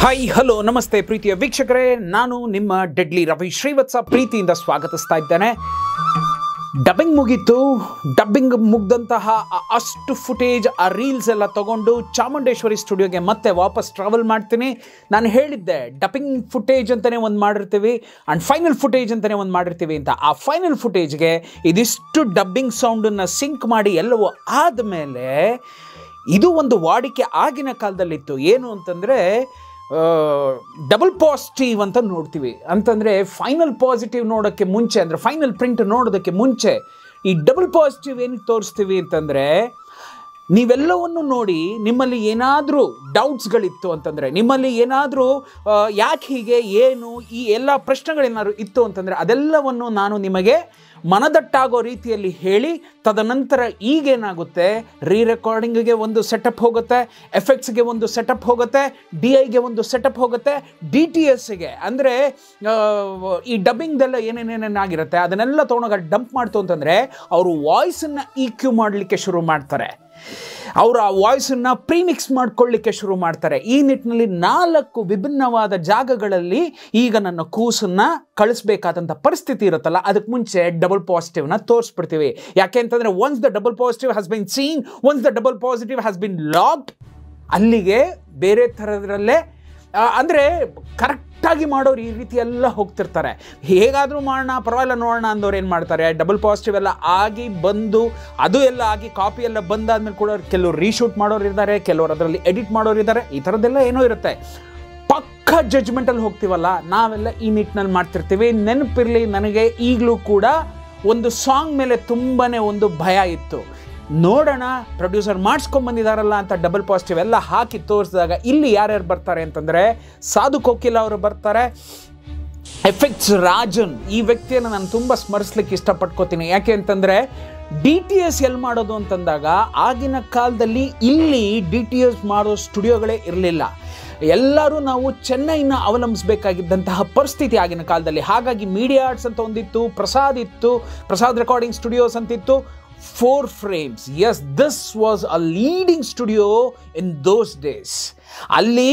Hi hello ನಮಸ್ತೆ ಪ್ರೀತಿಯ ವೀಕ್ಷಕರೇ, ನಾನು ನಿಮ್ಮ ಡೆಡ್ಲಿ ರವಿ ಶ್ರೀವತ್ಸ ಪ್ರೀತಿಯಿಂದ ಸ್ವಾಗತಿಸ್ತಾ ಇದ್ದೇನೆ. ಡಬ್ಬಿಂಗ್ ಮುಗೀತು. ಡಬ್ಬಿಂಗ್ ಮುಗ್ದಂತಹ ಅಷ್ಟು ಫುಟೇಜ್, ಆ ರೀಲ್ಸ್ ಎಲ್ಲ ತಗೊಂಡು ಚಾಮುಂಡೇಶ್ವರಿ ಸ್ಟುಡಿಯೋಗೆ ಮತ್ತೆ ವಾಪಸ್ ಟ್ರಾವೆಲ್ ಮಾಡ್ತೀನಿ. ನಾನು ಹೇಳಿದ್ದೆ ಡಬ್ಬಿಂಗ್ ಫುಟೇಜ್ ಅಂತಲೇ ಒಂದು ಮಾಡಿರ್ತೀವಿ ಆ್ಯಂಡ್ ಫೈನಲ್ ಫುಟೇಜ್ ಅಂತಲೇ ಒಂದು ಮಾಡಿರ್ತೀವಿ ಅಂತ. ಆ ಫೈನಲ್ ಫುಟೇಜ್ಗೆ ಇದಿಷ್ಟು ಡಬ್ಬಿಂಗ್ ಸೌಂಡನ್ನು ಸಿಂಕ್ ಮಾಡಿ ಎಲ್ಲವೂ ಆದಮೇಲೆ ಇದು ಒಂದು ವಾಡಿಕೆ ಆಗಿನ ಕಾಲದಲ್ಲಿತ್ತು. ಏನು ಅಂತಂದರೆ ಡಬಲ್ ಪಾಸಿಟಿವ್ ಅಂತ ನೋಡ್ತೀವಿ. ಅಂತಂದರೆ ಫೈನಲ್ ಪಾಸಿಟಿವ್ ನೋಡೋಕ್ಕೆ ಮುಂಚೆ, ಅಂದರೆ ಫೈನಲ್ ಪ್ರಿಂಟ್ ನೋಡೋದಕ್ಕೆ ಮುಂಚೆ ಈ ಡಬಲ್ ಪಾಸಿಟಿವ್ ಏನಕ್ಕೆ ತೋರಿಸ್ತೀವಿ ಅಂತಂದರೆ, ನೀವೆಲ್ಲವನ್ನು ನೋಡಿ ನಿಮ್ಮಲ್ಲಿ ಏನಾದರೂ ಡೌಟ್ಸ್ಗಳಿತ್ತು ಅಂತಂದರೆ, ನಿಮ್ಮಲ್ಲಿ ಏನಾದರೂ ಯಾಕೆ ಹೀಗೆ, ಏನು, ಈ ಎಲ್ಲ ಪ್ರಶ್ನೆಗಳೇನಾದ್ರು ಇತ್ತು ಅಂತಂದರೆ ಅದೆಲ್ಲವನ್ನು ನಾನು ನಿಮಗೆ ಮನದಟ್ಟಾಗೋ ರೀತಿಯಲ್ಲಿ ಹೇಳಿ, ತದನಂತರ ಈಗೇನಾಗುತ್ತೆ, ರೀ ರೆಕಾರ್ಡಿಂಗಿಗೆ ಒಂದು ಸೆಟಪ್ ಹೋಗುತ್ತೆ, ಎಫೆಕ್ಟ್ಸ್ಗೆ ಒಂದು ಸೆಟಪ್ ಹೋಗುತ್ತೆ, DIಗೆ ಒಂದು ಸೆಟಪ್ ಹೋಗುತ್ತೆ, DTSಗೆ ಅಂದರೆ ಈ ಡಬ್ಬಿಂಗ್ದೆಲ್ಲ ಏನೇನೇನೇನಾಗಿರುತ್ತೆ ಅದನ್ನೆಲ್ಲ ತೊಗೊಂಡಾಗ ಡಂಪ್ ಮಾಡ್ತು ಅಂತಂದರೆ ಅವರು ವಾಯ್ಸನ್ನು EQ ಮಾಡಲಿಕ್ಕೆ ಶುರು ಮಾಡ್ತಾರೆ. ಅವರು ಆ ವಾಯ್ಸನ್ನು ಪ್ರೀಮಿಕ್ಸ್ ಮಾಡ್ಕೊಳ್ಳಿಕ್ಕೆ ಶುರು ಮಾಡ್ತಾರೆ. ಈ ನಿಟ್ಟಿನಲ್ಲಿ 4 ವಿಭಿನ್ನವಾದ ಜಾಗಗಳಲ್ಲಿ ಈಗ ನನ್ನ ಕೂಸನ್ನು ಕಳಿಸ್ಬೇಕಾದಂಥ ಪರಿಸ್ಥಿತಿ ಇರುತ್ತಲ್ಲ, ಅದಕ್ಕೆ ಮುಂಚೆ ಡಬಲ್ ಪಾಸಿಟಿವ್ನ ತೋರಿಸ್ಬಿಡ್ತೀವಿ. ಯಾಕೆ ಅಂತಂದರೆ once the double positive has been seen, once the double positive has been logged, ಅಲ್ಲಿಗೆ ಬೇರೆ ಥರದ್ರಲ್ಲೇ ಅಂದರೆ ಕರೆಕ್ಟಾಗಿ ಮಾಡೋರು ಈ ರೀತಿ ಎಲ್ಲ ಹೋಗ್ತಿರ್ತಾರೆ. ಹೇಗಾದರೂ ಮಾಡೋಣ, ಪರವಾಗಿಲ್ಲ ನೋಡೋಣ ಅಂದವ್ರು ಏನು ಮಾಡ್ತಾರೆ, ಡಬಲ್ ಪಾಸಿಟಿವ್ ಎಲ್ಲ ಆಗಿ ಬಂದು ಅದು ಎಲ್ಲ ಆಗಿ ಕಾಪಿ ಎಲ್ಲ ಬಂದಾದ್ಮೇಲೆ ಕೂಡ ಕೆಲವರು ರೀಶೂಟ್ ಮಾಡೋರು ಇದ್ದಾರೆ, ಕೆಲವರು ಅದರಲ್ಲಿ ಎಡಿಟ್ ಮಾಡೋರು ಇದ್ದಾರೆ, ಈ ಥರದ್ದೆಲ್ಲ ಏನೋ ಇರುತ್ತೆ. ಪಕ್ಕ ಜಡ್ಜ್ಮೆಂಟಲ್ಲಿ ಹೋಗ್ತೀವಲ್ಲ ನಾವೆಲ್ಲ ಈ ನಿಟ್ಟಿನಲ್ಲಿ ಮಾಡ್ತಿರ್ತೀವಿ. ನೆನಪಿರಲಿ, ನನಗೆ ಈಗಲೂ ಕೂಡ ಒಂದು ಸಾಂಗ್ ಮೇಲೆ ತುಂಬಾ ಒಂದು ಭಯ ಇತ್ತು. ನೋಡೋಣ ಪ್ರೊಡ್ಯೂಸರ್ ಮಾಡಿಸ್ಕೊಂಡ್ಬಂದಿದ್ದಾರಲ್ಲ ಅಂತ ಡಬಲ್ ಪಾಸಿಟಿವ್ ಎಲ್ಲ ಹಾಕಿ ತೋರಿಸಿದಾಗ ಇಲ್ಲಿ ಯಾರ್ಯಾರು ಬರ್ತಾರೆ ಅಂತಂದರೆ, ಸಾಧು ಕೋಕಿಲ ಅವರು ಬರ್ತಾರೆ, ಎಫೆಕ್ಟ್ಸ್ ರಾಜನ್. ಈ ವ್ಯಕ್ತಿಯನ್ನು ನಾನು ತುಂಬ ಸ್ಮರಿಸ್ಲಿಕ್ಕೆ ಇಷ್ಟಪಟ್ಕೋತೀನಿ. ಯಾಕೆ ಅಂತಂದರೆ DTS ಎಲ್ಲಿ ಮಾಡೋದು ಅಂತಂದಾಗ ಆಗಿನ ಕಾಲದಲ್ಲಿ ಇಲ್ಲಿ DTS ಮಾಡೋ ಸ್ಟುಡಿಯೋಗಳೇ ಇರಲಿಲ್ಲ. ಎಲ್ಲರೂ ನಾವು ಚೆನ್ನೈನ ಅವಲಂಬಿಸಬೇಕಾಗಿದ್ದಂತಹ ಪರಿಸ್ಥಿತಿ ಆಗಿನ ಕಾಲದಲ್ಲಿ. ಹಾಗಾಗಿ ಮೀಡಿಯಾ ಆರ್ಟ್ಸ್ ಅಂತ ಒಂದಿತ್ತು, ಪ್ರಸಾದ್ ಇತ್ತು, ಪ್ರಸಾದ್ ರೆಕಾರ್ಡಿಂಗ್ ಸ್ಟುಡಿಯೋಸ್ ಅಂತಿತ್ತು, 4 frames. Yes, this was a leading studio in those days. ಅಲ್ಲಿ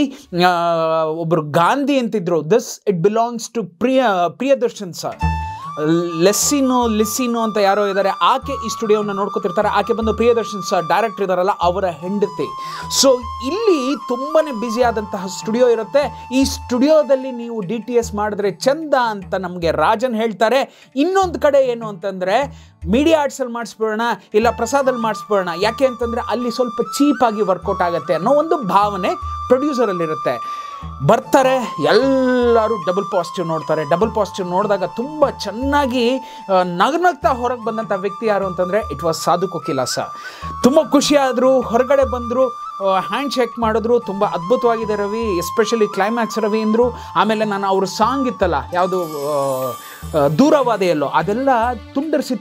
ಒಬ್ಬರು ಗಾಂಧಿ ಅಂತಿದ್ರು. It belongs to Priyadarshan sir. ಲಿಸಿನೋ ಅಂತ ಯಾರೋ ಇದ್ದಾರೆ, ಆಕೆ ಈ ಸ್ಟುಡಿಯೋನ ನೋಡ್ಕೊತಿರ್ತಾರೆ. ಆಕೆ ಬಂದು ಪ್ರಿಯದರ್ಶನ್ ಸರ್ ಡೈರೆಕ್ಟರ್ ಇದ್ದಾರಲ್ಲ ಅವರ ಹೆಂಡತಿ. ಸೊ ಇಲ್ಲಿ ತುಂಬಾ ಬ್ಯುಸಿ ಆದಂತಹ ಸ್ಟುಡಿಯೋ ಇರುತ್ತೆ. ಈ ಸ್ಟುಡಿಯೋದಲ್ಲಿ ನೀವು DTS ಮಾಡಿದ್ರೆ ಚಂದ ಅಂತ ನಮಗೆ ರಾಜನ್ ಹೇಳ್ತಾರೆ. ಇನ್ನೊಂದು ಕಡೆ ಏನು ಅಂತಂದರೆ, ಮೀಡಿಯಾ ಆರ್ಟ್ಸಲ್ಲಿ ಮಾಡಿಸ್ಬಿಡೋಣ, ಇಲ್ಲ ಪ್ರಸಾದಲ್ಲಿ ಮಾಡಿಸ್ಬಿಡೋಣ. ಯಾಕೆ ಅಂತಂದರೆ ಅಲ್ಲಿ ಸ್ವಲ್ಪ ಚೀಪಾಗಿ ವರ್ಕೌಟ್ ಆಗುತ್ತೆ ಅನ್ನೋ ಒಂದು ಭಾವನೆ ಪ್ರೊಡ್ಯೂಸರಲ್ಲಿರುತ್ತೆ. ಬರ್ತಾರೆ, ಎಲ್ಲರೂ ಡಬಲ್ ಪಾಸಿಟಿವ್ ನೋಡ್ತಾರೆ. ಡಬಲ್ ಪಾಸಿಟಿವ್ ನೋಡಿದಾಗ ತುಂಬ ಚೆನ್ನಾಗಿ ನಗ್ನಗ್ತಾ ಹೊರಗೆ ಬಂದಂಥ ವ್ಯಕ್ತಿ ಯಾರು ಅಂತಂದರೆ it was Sadhu Kokila sir. ತುಂಬ ಖುಷಿಯಾದರು, ಹೊರಗಡೆ ಬಂದರು, ಹ್ಯಾಂಡ್ ಶೇಕ್ ಮಾಡಿದ್ರು, ತುಂಬ ಅದ್ಭುತವಾಗಿದೆ ರವಿ, ಎಸ್ಪೆಷಲಿ ಕ್ಲೈಮ್ಯಾಕ್ಸ್ ರವಿ ಅಂದರು. ಆಮೇಲೆ ನಾನು ಅವ್ರ ಸಾಂಗ್ ಇತ್ತಲ್ಲ, ಯಾವುದು ದೂರವಾದೆಯಲ್ಲೋ, ಅದೆಲ್ಲ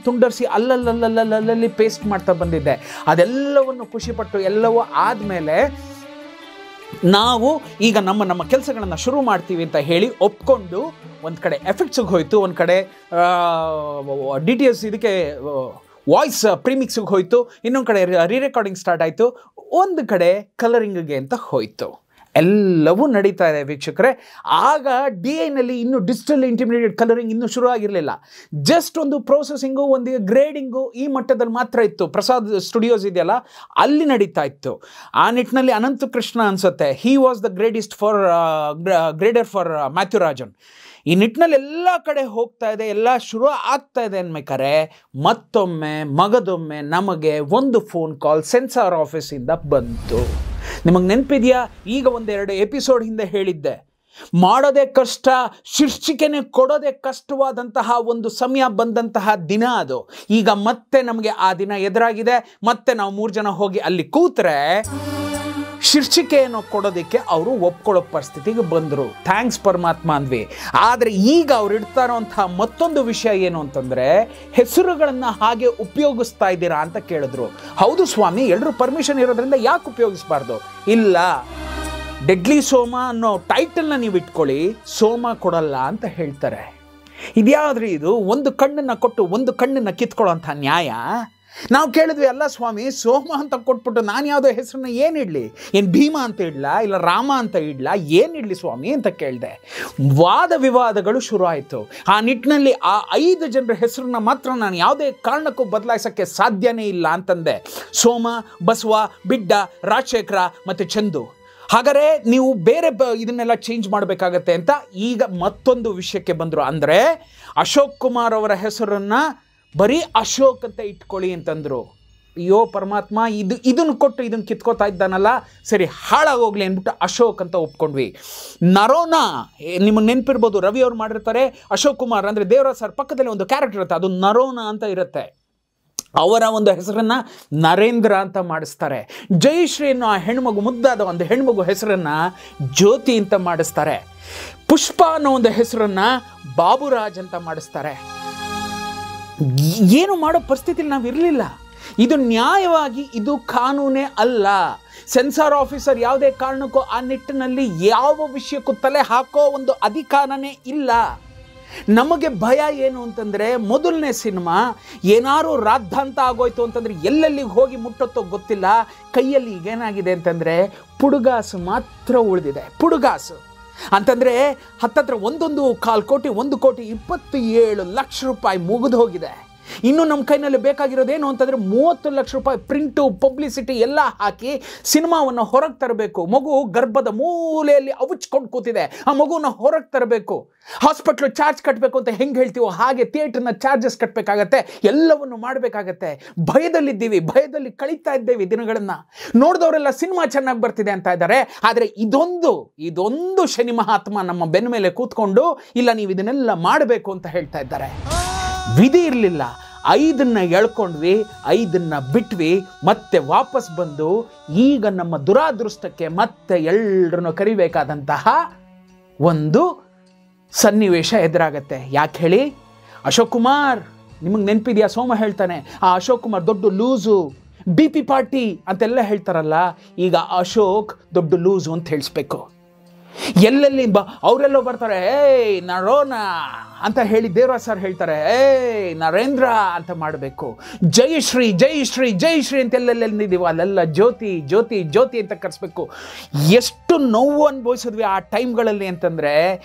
ತುಂಡರಿಸಿ ಅಲ್ಲಲ್ಲಿ ಪೇಸ್ಟ್ ಮಾಡ್ತಾ ಬಂದಿದ್ದೆ. ಅದೆಲ್ಲವನ್ನು ಖುಷಿಪಟ್ಟು ಎಲ್ಲವೂ ಆದಮೇಲೆ ನಾವು ಈಗ ನಮ್ಮ ಕೆಲಸಗಳನ್ನು ಶುರು ಮಾಡ್ತೀವಿ ಅಂತ ಹೇಳಿ ಒಪ್ಕೊಂಡು ಒಂದು ಕಡೆ ಎಫೆಕ್ಟ್ಸಿಗೆ ಹೋಯಿತು, ಒಂದು ಕಡೆ DTS ಇದಕ್ಕೆ ವಾಯ್ಸ್ ಪ್ರೀಮಿಕ್ಸಿಗೆ ಹೋಯಿತು, ಇನ್ನೊಂದು ಕಡೆ ರೀ ರೆಕಾರ್ಡಿಂಗ್ ಸ್ಟಾರ್ಟ್ ಆಯಿತು, ಒಂದು ಕಡೆ ಕಲರಿಂಗ್ಗೆ ಅಂತ ಹೋಯಿತು. ಎಲ್ಲವೂ ನಡೀತಾ ಇದೆ ವೀಕ್ಷಕರೇ. ಆಗ DIನಲ್ಲಿ ಇನ್ನೂ ಡಿಜಿಟಲ್ ಇಂಟಿಮಿಡಿಯೇಟ್ ಕಲರಿಂಗ್ ಇನ್ನೂ ಶುರು ಆಗಿರಲಿಲ್ಲ. ಜಸ್ಟ್ ಒಂದು ಪ್ರೋಸೆಸಿಂಗು, ಒಂದು ಗ್ರೇಡಿಂಗು ಈ ಮಟ್ಟದಲ್ಲಿ ಮಾತ್ರ ಇತ್ತು. ಪ್ರಸಾದ್ ಸ್ಟುಡಿಯೋಸ್ ಇದೆಯಲ್ಲ ಅಲ್ಲಿ ನಡೀತಾ ಇತ್ತು. ಆ ನಿಟ್ಟಿನಲ್ಲಿ ಅನಂತ ಕೃಷ್ಣ ಅನಿಸುತ್ತೆ, he was the grader for Mathew Rajan. ಈ ನಿಟ್ಟಿನಲ್ಲಿ ಎಲ್ಲ ಕಡೆ ಹೋಗ್ತಾ ಇದೆ, ಎಲ್ಲ ಶುರು ಆಗ್ತಾ ಇದೆ ಅನ್ಬೇಕಾರೆ ಮಗದೊಮ್ಮೆ ನಮಗೆ ಒಂದು ಫೋನ್ ಕಾಲ್ ಸೆನ್ಸಾರ್ ಆಫೀಸಿಂದ ಬಂತು. ನಿಮಗೆ ನೆನಪಿದೆಯಾ? ಈಗ 1-2 ಎಪಿಸೋಡ್ ಹಿಂದೆ ಹೇಳಿದ್ದೆ, ಮಾಡೋದೇ ಕಷ್ಟ, ಶೀರ್ಷಿಕೆನೇ ಕೊಡೋದೇ ಕಷ್ಟವಾದಂತಹ ಒಂದು ಸಮಯ ಬಂದಂತಹ ದಿನ ಅದು. ಈಗ ಮತ್ತೆ ನಮಗೆ ಆ ದಿನ ಎದುರಾಗಿದೆ. ಮತ್ತೆ ನಾವು 3 ಜನ ಹೋಗಿ ಅಲ್ಲಿ ಕೂತ್ರೆ ಶೀರ್ಷಿಕೆಯನ್ನು ಕೊಡೋದಕ್ಕೆ ಅವರು ಒಪ್ಕೊಳ್ಳೋ ಪರಿಸ್ಥಿತಿಗೆ ಬಂದರು. ಥ್ಯಾಂಕ್ಸ್ ಪರಮಾತ್ಮ ಅಂದ್ವಿ. ಆದರೆ ಈಗ ಅವ್ರು ಇಡ್ತಾ ಇರೋಂಥ ಮತ್ತೊಂದು ವಿಷಯ ಏನು ಅಂತಂದರೆ, ಹೆಸರುಗಳನ್ನು ಹಾಗೆ ಉಪಯೋಗಿಸ್ತಾ ಇದ್ದೀರಾ ಅಂತ ಕೇಳಿದ್ರು. ಹೌದು ಸ್ವಾಮಿ, ಎಲ್ಲರೂ ಪರ್ಮಿಷನ್ ಇರೋದ್ರಿಂದ ಯಾಕೆ ಉಪಯೋಗಿಸ್ಬಾರ್ದು? ಇಲ್ಲ, ಡೆಡ್ಲಿ ಸೋಮ ಅನ್ನೋ ಟೈಟಲ್ನ ನೀವು ಇಟ್ಕೊಳ್ಳಿ, ಸೋಮ ಕೊಡಲ್ಲ ಅಂತ ಹೇಳ್ತಾರೆ. ಇದ್ಯಾವ್ದ್ರಿ ಇದು? ಒಂದು ಕಣ್ಣನ್ನು ಕೊಟ್ಟು ಒಂದು ಕಣ್ಣನ್ನು ಕಿತ್ಕೊಳ್ಳೋಂಥ ನ್ಯಾಯ? ನಾವು ಕೇಳಿದ್ವಿ, ಅಲ್ಲ ಸ್ವಾಮಿ ಸೋಮ ಅಂತ ಕೊಟ್ಬಿಟ್ಟು ನಾನು ಯಾವುದೋ ಹೆಸರನ್ನ ಏನು ಇಡಲಿ, ಏನು ಭೀಮ ಅಂತ ಇಡ್ಲಾ ಇಲ್ಲ ರಾಮ ಅಂತ ಇಡ್ಲಾ, ಏನು ಇಡಲಿ ಸ್ವಾಮಿ ಅಂತ ಕೇಳಿದೆ. ವಾದ ವಿವಾದಗಳು ಶುರು ಆಯಿತು. ಆ ನಿಟ್ಟಿನಲ್ಲಿ ಆ 5 ಜನರ ಹೆಸರನ್ನ ಮಾತ್ರ ನಾನು ಯಾವುದೇ ಕಾರಣಕ್ಕೂ ಬದಲಾಯಿಸೋಕ್ಕೆ ಸಾಧ್ಯನೇ ಇಲ್ಲ ಅಂತಂದೆ. ಸೋಮ, ಬಸವ, ಬಿಡ್ಡ, ರಾಜಶೇಖರ ಮತ್ತು ಚಂದು. ಹಾಗಾದರೆ ನೀವು ಬೇರೆ ಇದನ್ನೆಲ್ಲ ಚೇಂಜ್ ಮಾಡಬೇಕಾಗತ್ತೆ ಅಂತ ಈಗ ಮತ್ತೊಂದು ವಿಷಯಕ್ಕೆ ಬಂದರು. ಅಂದರೆ ಅಶೋಕ್ ಕುಮಾರ್ ಅವರ ಹೆಸರನ್ನು ಬರೀ ಅಶೋಕ್ ಅಂತ ಇಟ್ಕೊಳ್ಳಿ ಅಂತಂದರು. ಅಯ್ಯೋ ಪರಮಾತ್ಮ, ಇದನ್ನು ಕೊಟ್ಟು ಇದನ್ನು ಕಿತ್ಕೋತಾ ಇದ್ದಾನಲ್ಲ, ಸರಿ ಹಾಳಾಗೋಗ್ಲಿ ಅಂದ್ಬಿಟ್ಟು ಅಶೋಕ್ ಅಂತ ಒಪ್ಕೊಂಡ್ವಿ. ನರೋನಾ, ನಿಮಗೆ ನೆನಪಿರ್ಬೋದು, ರವಿ ಅವ್ರು ಮಾಡಿರ್ತಾರೆ. ಅಶೋಕ್ ಕುಮಾರ್ ಅಂದರೆ ದೇವರಾಜ್ ಸರ್ ಪಕ್ಕದಲ್ಲಿ ಒಂದು ಕ್ಯಾರೆಕ್ಟರ್ ಇರುತ್ತೆ, ಅದು ನರೋನಾ ಅಂತ ಇರುತ್ತೆ. ಅವರ ಒಂದು ಹೆಸರನ್ನು ನರೇಂದ್ರ ಅಂತ ಮಾಡಿಸ್ತಾರೆ. ಜಯಶ್ರೀ ಅನ್ನೋ ಆ ಹೆಣ್ಮಗು, ಮುದ್ದಾದ ಒಂದು ಹೆಣ್ಮಗು ಹೆಸರನ್ನು ಜ್ಯೋತಿ ಅಂತ ಮಾಡಿಸ್ತಾರೆ. ಪುಷ್ಪ ಅನ್ನೋ ಒಂದು ಹೆಸರನ್ನು ಬಾಬುರಾಜ್ ಅಂತ ಮಾಡಿಸ್ತಾರೆ. ಏನು ಮಾಡೋ ಪರಿಸ್ಥಿತಿಲಿ ನಾವು ಇರಲಿಲ್ಲ. ಇದು ನ್ಯಾಯವಾಗಿ ಇದು ಕಾನೂನೇ ಅಲ್ಲ. ಸೆನ್ಸಾರ್ ಆಫೀಸರ್ ಯಾವುದೇ ಕಾರಣಕ್ಕೂ ಆ ನಿಟ್ಟಿನಲ್ಲಿ ಯಾವ ವಿಷಯಕ್ಕೂ ತಲೆ ಹಾಕೋ ಒಂದು ಅಧಿಕಾರನೇ ಇಲ್ಲ. ನಮಗೆ ಭಯ ಏನು ಅಂತಂದರೆ, ಮೊದಲನೇ ಸಿನಿಮಾ ಏನಾರು ರಾದ್ಧಾಂತ ಆಗೋಯ್ತು ಅಂತಂದರೆ ಎಲ್ಲೆಲ್ಲಿಗೆ ಹೋಗಿ ಮುಟ್ಟುತ್ತೋ ಗೊತ್ತಿಲ್ಲ. ಕೈಯಲ್ಲಿ ಈಗೇನಾಗಿದೆ ಅಂತಂದರೆ ಪುಡುಗಾಸು ಮಾತ್ರ ಉಳಿದಿದೆ. ಪುಡುಗಾಸು ಅಂತಂದರೆ ಹತ್ತತ್ರ 1.25 ಕೋಟಿ 1,27 ಲಕ್ಷ ರೂಪಾಯಿ ಮುಗಿದು ಹೋಗಿದೆ. ಇನ್ನು ನಮ್ಮ ಕೈನಲ್ಲಿ ಬೇಕಾಗಿರೋದೇನು ಅಂತಂದರೆ 30 ಲಕ್ಷ ರೂಪಾಯಿ ಪ್ರಿಂಟು, ಪಬ್ಲಿಸಿಟಿ ಎಲ್ಲ ಹಾಕಿ ಸಿನಿಮಾವನ್ನು ಹೊರಗೆ ತರಬೇಕು. ಮಗು ಗರ್ಭದ ಮೂಲೆಯಲ್ಲಿ ಅವಚ್ಕೊಂಡು ಕೂತಿದೆ, ಆ ಮಗುವನ್ನು ಹೊರಗೆ ತರಬೇಕು. ಹಾಸ್ಪಿಟ್ಲು ಚಾರ್ಜ್ ಕಟ್ಟಬೇಕು ಅಂತ ಹೆಂಗೆ ಹೇಳ್ತೀವೋ ಹಾಗೆ ಥಿಯೇಟ್ರನ್ನ ಚಾರ್ಜಸ್ ಕಟ್ಟಬೇಕಾಗತ್ತೆ, ಎಲ್ಲವನ್ನು ಮಾಡಬೇಕಾಗತ್ತೆ. ಭಯದಲ್ಲಿದ್ದೀವಿ, ಭಯದಲ್ಲಿ ಕಳೀತಾ ಇದ್ದೇವೆ ದಿನಗಳನ್ನು. ನೋಡಿದವರೆಲ್ಲ ಸಿನಿಮಾ ಚೆನ್ನಾಗಿ ಬರ್ತಿದೆ ಅಂತ ಇದ್ದಾರೆ. ಆದರೆ ಇದೊಂದು ಶನಿ ಮಹಾತ್ಮ ನಮ್ಮ ಬೆನ್ನ ಮೇಲೆ ಕೂತ್ಕೊಂಡು ಇಲ್ಲ ನೀವು ಇದನ್ನೆಲ್ಲ ಮಾಡಬೇಕು ಅಂತ ಹೇಳ್ತಾ ಇದ್ದಾರೆ. ವಿಧಿ ಇರಲಿಲ್ಲ. 5 ಎಳ್ಕೊಂಡ್ವಿ, 5 ಬಿಟ್ವಿ, ಮತ್ತೆ ವಾಪಸ್ ಬಂದು ಈಗ ನಮ್ಮ ದುರಾದೃಷ್ಟಕ್ಕೆ ಮತ್ತೆ ಎಲ್ಲರನ್ನು ಕರಿಬೇಕಾದಂತಹ ಒಂದು ಸನ್ನಿವೇಶ ಎದುರಾಗತ್ತೆ. ಯಾಕೆ ಹೇಳಿ? ಅಶೋಕ್ ಕುಮಾರ್, ನಿಮಗೆ ನೆನಪಿದೆಯಾ? ಸೋಮ ಹೇಳ್ತಾನೆ, ಆ ಅಶೋಕ್ ಕುಮಾರ್ ದೊಡ್ಡ ಲೂಸು, BP ಪಾರ್ಟಿ ಅಂತೆಲ್ಲ ಹೇಳ್ತಾರಲ್ಲ. ಈಗ ಅಶೋಕ್ ದೊಡ್ಡ ಲೂಸು ಅಂತ ಹೇಳಿಸ್ಬೇಕು. ಎಲ್ಲೆಲ್ಲಿ ಅವರೆಲ್ಲೋ ಬರ್ತಾರೆ, ಏಯ್ ನರೋನಾ ಅಂತ ಹೇಳಿ ದೇವರಾಜ್ ಸರ್ ಹೇಳ್ತಾರೆ, ಏಯ್ ನರೇಂದ್ರ ಅಂತ ಮಾಡಬೇಕು. ಜಯಶ್ರೀ ಜಯಶ್ರೀ ಜಯಶ್ರೀ ಅಂತ ಎಲ್ಲೆಲ್ಲಿದ್ದೀವೋ ಅಲ್ಲೆಲ್ಲ ಜ್ಯೋತಿ ಜ್ಯೋತಿ ಜ್ಯೋತಿ ಅಂತ ಕರೆಸ್ಬೇಕು. ಎಷ್ಟು ನೋವು ಅನುಭವಿಸಿದ್ವಿ ಆ ಟೈಮ್ಗಳಲ್ಲಿ ಅಂತಂದರೆ.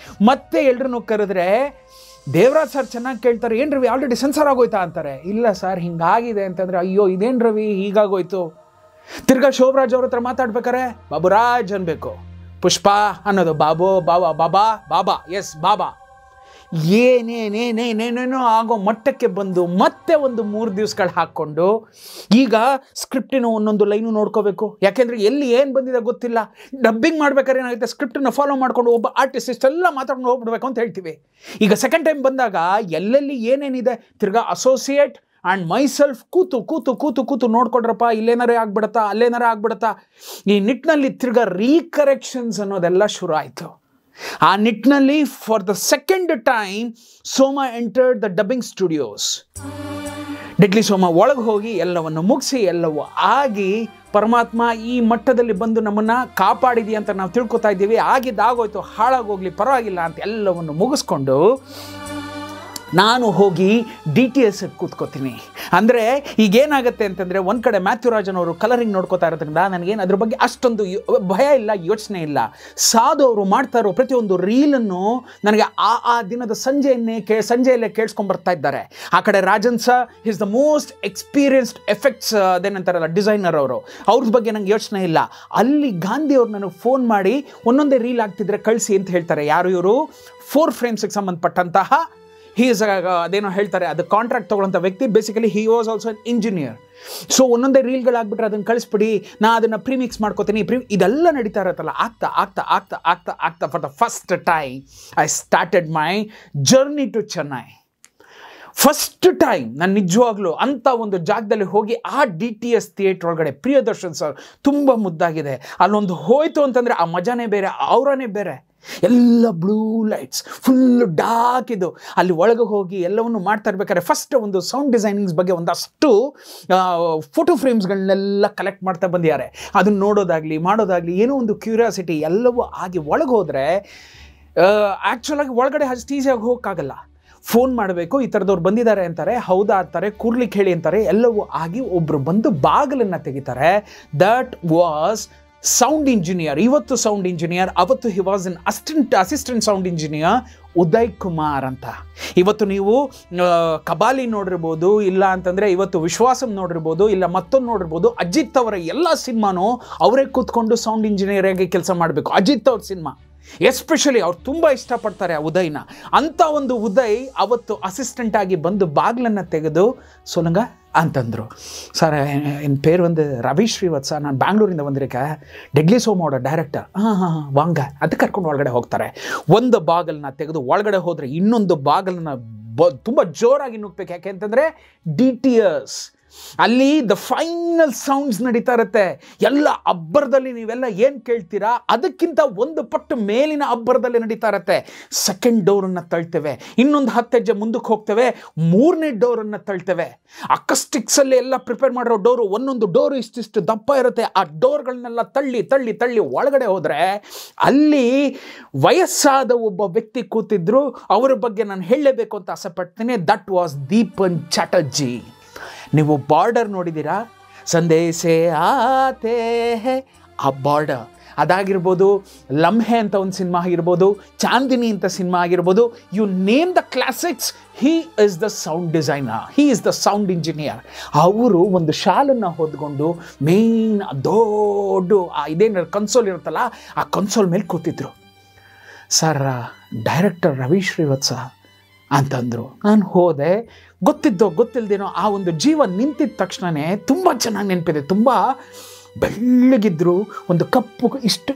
ಮತ್ತೆ ಎಲ್ರನ್ನೂ ಕರೆದ್ರೆ ದೇವರಾಜ್ ಸರ್ ಚೆನ್ನಾಗಿ ಕೇಳ್ತಾರೆ, ಏನು ರವಿ ಆಲ್ರೆಡಿ ಸೆನ್ಸರ್ ಆಗೋಯ್ತಾ ಅಂತಾರೆ. ಇಲ್ಲ ಸರ್ ಹಿಂಗಾಗಿದೆ ಅಂತಂದರೆ, ಅಯ್ಯೋ ಇದೇನು ರವಿ ಹೀಗಾಗೋಯ್ತು. ತಿರ್ಗಾ ಶೋಭರಾಜ್ ಅವ್ರ ಹತ್ರ ಮಾತಾಡ್ಬೇಕಾರೆ ಬಾಬುರಾಜ್ ಅನ್ಬೇಕು, ಪುಷ್ಪ ಅನ್ನೋದು ಬಾಬಾ, ಎಸ್ ಬಾಬಾ. ಏನೇನೇನೇನೇನೇನೋ ಆಗೋ ಮಟ್ಟಕ್ಕೆ ಬಂದು ಮತ್ತೆ ಒಂದು 3 ದಿವಸಗಳು ಹಾಕ್ಕೊಂಡು ಈಗ ಸ್ಕ್ರಿಪ್ಟಿನ ಒಂದೊಂದು ಲೈನು ನೋಡ್ಕೋಬೇಕು. ಯಾಕೆಂದರೆ ಎಲ್ಲಿ ಏನು ಬಂದಿದೆ ಗೊತ್ತಿಲ್ಲ. ಡಬ್ಬಿಂಗ್ ಮಾಡ್ಬೇಕಾದ್ರೆ ಏನಾಗುತ್ತೆ, ಸ್ಕ್ರಿಪ್ಟನ್ನು ಫಾಲೋ ಮಾಡ್ಕೊಂಡು ಒಬ್ಬ ಆರ್ಟಿಸ್ಟ್ ಎಲ್ಲ ಮಾತಾಡ್ಕೊಂಡು ಹೋಗ್ಬಿಡ್ಬೇಕು ಅಂತ ಹೇಳ್ತೀವಿ. ಈಗ ಸೆಕೆಂಡ್ ಟೈಮ್ ಬಂದಾಗ ಎಲ್ಲೆಲ್ಲಿ ಏನೇನಿದೆ ತಿರ್ಗಾ ಅಸೋಸಿಯೇಟ್ ಆ್ಯಂಡ್ ಮೈಸೆಲ್ಫ್ ಕೂತು ನೋಡ್ಕೊಡ್ರಪ್ಪ, ಇಲ್ಲೇನಾರೇ ಆಗ್ಬಿಡತ್ತಾ ಅಲ್ಲೇನಾರೇ ಆಗ್ಬಿಡತ್ತಾ. ಈ ನಿಟ್ಟಿನಲ್ಲಿ ತಿರ್ಗಾ ರೀಕರೆಕ್ಷನ್ಸ್ ಅನ್ನೋದೆಲ್ಲ ಶುರು ಆಯಿತು. ಆ ನಿಟ್ಟಿನಲ್ಲಿ for the second time Soma entered the dubbing studios. Deadly Soma ಒಳಗೆ ಹೋಗಿ ಎಲ್ಲವನ್ನು ಮುಗಿಸಿ ಎಲ್ಲವೂ ಆಗಿ ಪರಮಾತ್ಮ ಈ ಮಟ್ಟದಲ್ಲಿ ಬಂದು ನಮ್ಮನ್ನು ಕಾಪಾಡಿದಿ ಅಂತ ನಾವು ತಿಳ್ಕೊತಾ ಇದ್ದೀವಿ. ಆಗಿದ್ದಾಗೋಯ್ತು, ಹಾಳಾಗೋಗ್ಲಿ ಪರವಾಗಿಲ್ಲ ಅಂತ ಎಲ್ಲವನ್ನು ಮುಗಿಸ್ಕೊಂಡು ನಾನು ಹೋಗಿ DTS ಕೂತ್ಕೋತೀನಿ. ಅಂದರೆ ಈಗೇನಾಗುತ್ತೆ ಅಂತಂದರೆ, ಒಂದು ಕಡೆ ಮ್ಯಾಥ್ಯೂ ರಾಜನ್ ಅವರು ಕಲರಿಂಗ್ ನೋಡ್ಕೋತಾ ಇರೋದ್ರಿಂದ ನನಗೇನು ಅದ್ರ ಬಗ್ಗೆ ಅಷ್ಟೊಂದು ಭಯ ಇಲ್ಲ, ಯೋಚನೆ ಇಲ್ಲ. ಸಾಧು ಅವರು ಮಾಡ್ತಾ ಇರೋ ಪ್ರತಿಯೊಂದು ರೀಲನ್ನು ನನಗೆ ಆ ದಿನದ ಸಂಜೆಯಲ್ಲೇ ಕೇಳಿಸ್ಕೊಂಡ್ಬರ್ತಾ ಇದ್ದಾರೆ. ಆ ಕಡೆ Rajan sir is the most experienced effects ಅದೇನಂತಾರಲ್ಲ ಡಿಸೈನರ್ ಅವರು, ಅವ್ರ ಬಗ್ಗೆ ನಂಗೆ ಯೋಚನೆ ಇಲ್ಲ. ಅಲ್ಲಿ ಗಾಂಧಿ ಅವ್ರು ನನಗೆ ಫೋನ್ ಮಾಡಿ ಒಂದೊಂದೇ ರೀಲ್ ಆಗ್ತಿದ್ರೆ ಕಳಿಸಿ ಅಂತ ಹೇಳ್ತಾರೆ. ಯಾರು ಇವರು? 4 ಫ್ರೇಮ್ಸ್ಗೆ ಸಂಬಂಧಪಟ್ಟಂತಹ ಅದೇನೋ ಹೇಳ್ತಾರೆ, ಅದು ಕಾಂಟ್ರಾಕ್ಟ್ ತೊಗೊಳ್ಳೋಂಥ ವ್ಯಕ್ತಿ. Basically he was also an engineer. So ಒಂದೊಂದೇ ರೀಲ್ಗಳಾಗ್ಬಿಟ್ರೆ ಅದನ್ನು ಕಳಿಸ್ಬಿಡಿ, ನಾ ಅದನ್ನು ಪ್ರೀಮಿಕ್ಸ್ ಮಾಡ್ಕೋತೀನಿ. ಇದೆಲ್ಲ ನಡೀತಾ ಇರತ್ತಲ್ಲ. ಆಗ್ತಾ for the first time I started my journey to Chennai. First time ನಾನು ನಿಜವಾಗ್ಲೂ ಅಂಥ ಒಂದು ಜಾಗದಲ್ಲಿ ಹೋಗಿ ಆ DTS ಥಿಯೇಟ್ರ್ ಒಳಗಡೆ ಪ್ರಿಯದರ್ಶನ್ ಸರ್ ತುಂಬ ಮುದ್ದಾಗಿದೆ. ಅಲ್ಲೊಂದು ಹೋಯ್ತು ಅಂತಂದರೆ ಆ ಮಜಾನೇ ಬೇರೆ, ಅವರನೇ ಬೇರೆ. ಎಲ್ಲ ಬ್ಲೂ ಲೈಟ್ಸ್ ಫುಲ್ಲು ಡಾರ್ಕ್ ಇದು. ಅಲ್ಲಿ ಒಳಗೆ ಹೋಗಿ ಎಲ್ಲವನ್ನು ಮಾಡ್ತಾ ಇರ್ಬೇಕಾದ್ರೆ ಫಸ್ಟ್ ಒಂದು ಸೌಂಡ್ ಡಿಸೈನಿಂಗ್ಸ್ ಬಗ್ಗೆ ಒಂದಷ್ಟು ಫೋಟೋ ಫ್ರೇಮ್ಸ್ಗಳನ್ನೆಲ್ಲ ಕಲೆಕ್ಟ್ ಮಾಡ್ತಾ ಬಂದಿದ್ದಾರೆ. ಅದನ್ನು ಮಾಡೋದಾಗಲಿ ಏನೋ ಒಂದು ಕ್ಯೂರಿಯಾಸಿಟಿ ಎಲ್ಲವೂ ಆಗಿ ಒಳಗೆ ಹೋದರೆ ಆ್ಯಕ್ಚುಲಾಗಿ ಒಳಗಡೆ ಅಷ್ಟು ಈಸಿಯಾಗಿ ಹೋಗೋಕ್ಕಾಗಲ್ಲ. ಫೋನ್ ಮಾಡಬೇಕು, ಈ ಥರದವ್ರು ಬಂದಿದ್ದಾರೆ ಅಂತಾರೆ, ಹೌದಾ ಅಂತಾರೆ, ಕೂರ್ಲಿಕ್ಕೆ ಹೇಳಿ ಅಂತಾರೆ, ಎಲ್ಲವೂ ಆಗಿ ಒಬ್ಬರು ಬಂದು ಬಾಗಿಲನ್ನು ತೆಗಿತಾರೆ. That was sound engineer. ಇವತ್ತು ಸೌಂಡ್ ಇಂಜಿನಿಯರ್, ಅವತ್ತು he was an assistant sound engineer Uday Kumar ಅಂತ. ಇವತ್ತು ನೀವು ಕಬಾಲಿ ನೋಡಿರ್ಬೋದು, ಇಲ್ಲ ಅಂತಂದರೆ ಇವತ್ತು ವಿಶ್ವಾಸಂ ನೋಡಿರ್ಬೋದು, ಇಲ್ಲ ಮತ್ತೊಂದು ನೋಡಿರ್ಬೋದು. ಅಜಿತ್ ಅವರ ಎಲ್ಲ ಸಿನಿಮಾನೂ ಅವರೇ ಕೂತ್ಕೊಂಡು ಸೌಂಡ್ ಇಂಜಿನಿಯರಾಗಿ ಕೆಲಸ ಮಾಡಬೇಕು. ಅಜಿತ್ ಅವ್ರ ಸಿನಿಮಾ ಎಸ್ಪೆಷಲಿ ಅವ್ರು ತುಂಬ ಇಷ್ಟಪಡ್ತಾರೆ ಆ ಉದಯ್ನ. ಅಂಥ ಒಂದು ಉದಯ್ ಅವತ್ತು ಅಸಿಸ್ಟೆಂಟ್ ಆಗಿ ಬಂದು ಬಾಗಿಲನ್ನು ತೆಗೆದು ಸೊಲಂಗ ಅಂತಂದರು. ಸರ್ என் பேர் வந்து ரவி ஸ்ரீவத்சா, ನಾನು ಬ್ಯಾಂಗ್ಳೂರಿಂದ ಬಂದಿರಕ್ಕೆ, ಡೆಡ್ಲಿ ಸೋಮೋಡ ಡೈರೆಕ್ಟರ್. ವಾಂಗ ಅದು ಕರ್ಕೊಂಡು ಒಳಗಡೆ ಹೋಗ್ತಾರೆ. ಒಂದು ಬಾಗಿಲನ್ನ ತೆಗೆದು ಒಳಗಡೆ ಹೋದರೆ ಇನ್ನೊಂದು ಬಾಗಿಲನ್ನ ತುಂಬ ಜೋರಾಗಿ ನುಗ್ಬೇಕು. ಯಾಕೆ ಅಂತಂದರೆ DTS ಅಲ್ಲಿ ದ ಫೈನಲ್ ಸೌಂಡ್ಸ್ ನಡೀತಾ ಇರುತ್ತೆ. ಎಲ್ಲ ಅಬ್ಬರದಲ್ಲಿ ನೀವೆಲ್ಲ ಏನು ಕೇಳ್ತೀರಾ ಅದಕ್ಕಿಂತ ಒಂದು ಪಟ್ಟು ಮೇಲಿನ ಅಬ್ಬರದಲ್ಲಿ ನಡೀತಾ ಇರುತ್ತೆ. ಸೆಕೆಂಡ್ ಡೋರನ್ನು ತಳ್ತೇವೆ, ಇನ್ನೊಂದು 10 ಹೆಜ್ಜೆ ಮುಂದಕ್ಕೆ ಹೋಗ್ತೇವೆ, 3ನೇ ಡೋರನ್ನು ತಳ್ತೇವೆ. ಅಕಸ್ಟಿಕ್ಸಲ್ಲಿ ಎಲ್ಲ ಪ್ರಿಪೇರ್ ಮಾಡಿರೋ ಡೋರು, ಒಂದೊಂದು ಡೋರು ಇಷ್ಟಿಷ್ಟು ದಪ್ಪ ಇರುತ್ತೆ. ಆ ಡೋರ್ಗಳನ್ನೆಲ್ಲ ತಳ್ಳಿ ತಳ್ಳಿ ತಳ್ಳಿ ಒಳಗಡೆ ಹೋದರೆ ಅಲ್ಲಿ ವಯಸ್ಸಾದ ಒಬ್ಬ ವ್ಯಕ್ತಿ ಕೂತಿದ್ರು. ಅವರ ಬಗ್ಗೆ ನಾನು ಹೇಳಲೇಬೇಕು ಅಂತ ಆಸೆ ಪಡ್ತೀನಿ. That was Deepan Chatterjee. ನೀವು ಬಾರ್ಡರ್ ನೋಡಿದ್ದೀರಾ, ಸಂದೇಶೆ ಆತೆ ಹೇ, ಆ ಬಾರ್ಡರ್ ಅದಾಗಿರ್ಬೋದು, ಲಮ್ಹೆ ಅಂತ ಒಂದು ಸಿನಿಮಾ ಆಗಿರ್ಬೋದು, ಚಾಂದಿನಿ ಅಂತ ಸಿನಿಮಾ ಆಗಿರ್ಬೋದು. You name the classics, he is the sound designer, he is the sound engineer. ಅವರು ಒಂದು ಶಾಲನ್ನು ಹೊದ್ಕೊಂಡು ಮೇನ್ ದೊಡ್ಡ ಇದೇನು ಕನ್ಸೋಲ್ ಇರುತ್ತಲ್ಲ ಆ ಕನ್ಸೋಲ್ ಮೇಲೆ ಕೂತಿದ್ರು. ಸರ್ ಡೈರೆಕ್ಟರ್ ರವಿ ಶ್ರೀವತ್ಸ ಅಂತಂದರು. ನಾನು ಹೋದೆ. ಗೊತ್ತಿಲ್ದೇನೋ ಆ ಒಂದು ಜೀವ ನಿಂತಿದ್ದ ತಕ್ಷಣವೇ ತುಂಬ ಚೆನ್ನಾಗಿ ನೆನಪಿದೆ. ತುಂಬ ಬೆಳ್ಳಗಿದ್ರು, ಒಂದು ಕಪ್ಪು